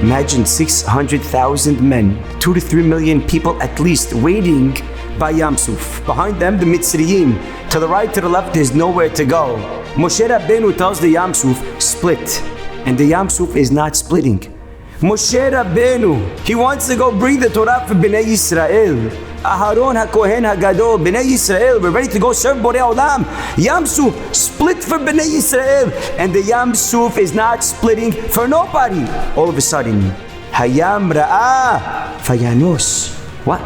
Imagine 600,000 men, 2 to 3 million people at least, waiting by Yam Suf. Behind them, the Mizrahi. To the right, to the left, there's nowhere to go. Moshe Rabbeinu tells the Yam Suf, split. And the Yam Suf is not splitting. Moshe Rabbeinu, he wants to go bring the Torah for Bnei Yisrael. Aharon HaKohen HaGadol, Bnei Yisrael, we're ready to go serve Borei Olam. Yam Suf, split for Bnei Yisrael. And the Yam Suf is not splitting for nobody. All of a sudden, Hayam Ra'ah Fayanos. What?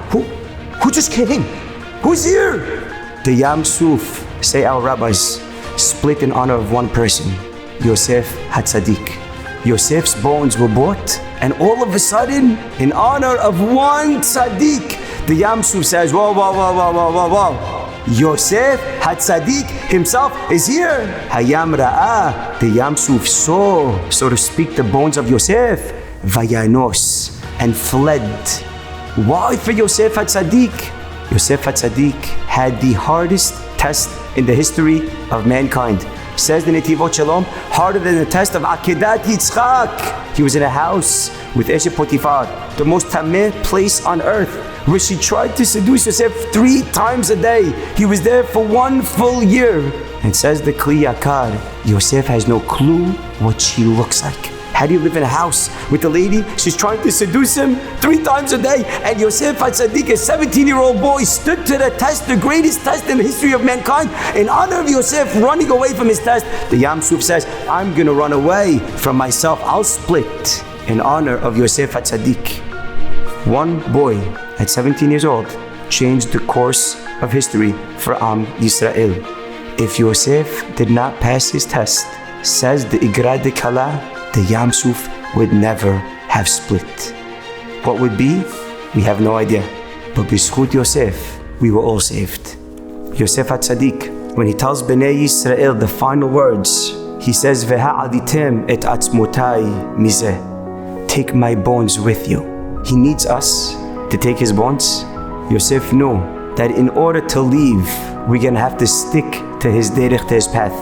Who just came? Who's here? The Yam Suf, say our rabbis, split in honor of one person, Yosef HaTzadik. Yosef's bones were bought, and all of a sudden, in honor of one tzaddik, the Yam Suf says, whoa. Yosef HaTzadik himself is here. Hayam Ra'ah, the Yam Suf saw, so to speak, the bones of Yosef, Vayanos, and fled. Why for Yosef HaTzadik? Yosef HaTzadik had the hardest test in the history of mankind. Says the Netivot Shalom, harder than the test of Akedat Yitzchak. He was in a house with Eshe Potifar, the most tameh place on earth, where she tried to seduce Yosef 3 times a day. He was there for 1 full year. And says the Kli Yakar, Yosef has no clue what she looks like. How do you live in a house with a lady? She's trying to seduce him 3 times a day. And Yosef HaTzadik, a 17-year-old boy, stood to the test, the greatest test in the history of mankind. In honor of Yosef running away from his test, the Yam Suf says, I'm going to run away from myself. I'll split in honor of Yosef HaTzadik. One boy at 17 years old changed the course of history for Am Yisrael. If Yosef did not pass his test, says the Igra de Kala, the Yam Suf would never have split. What would be? We have no idea. But b'zchut Yosef, we were all saved. Yosef HaTzadik, when he tells Bnei Yisrael the final words, he says, V'ha'aditem et atzmotai mizeh. Take my bones with you. He needs us to take his bones. Yosef knew that in order to leave, we're going to have to stick to his derech, to his path.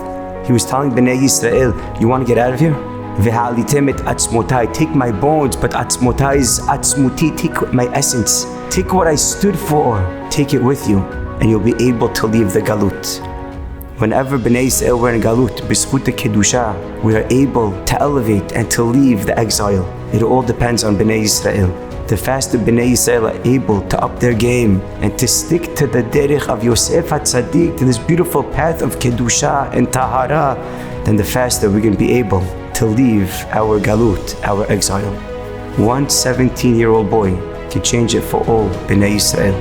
He was telling Bnei Yisrael, you want to get out of here? V'ha'alitem et atzmotai, take my bones, but atzmotai is atzmuti, take my essence. Take what I stood for, take it with you, and you'll be able to leave the galut. Whenever Bnei Yisrael were in galut, b'zchut the kedusha, we are able to elevate and to leave the exile. It all depends on Bnei Yisrael. The faster Bnei Yisrael are able to up their game and to stick to the derech of Yosef HaTzadik, to this beautiful path of kedusha and tahara, then the faster we're going to be able to leave our galut, our exile. One 17-year-old boy can change it for all Bnei Yisrael.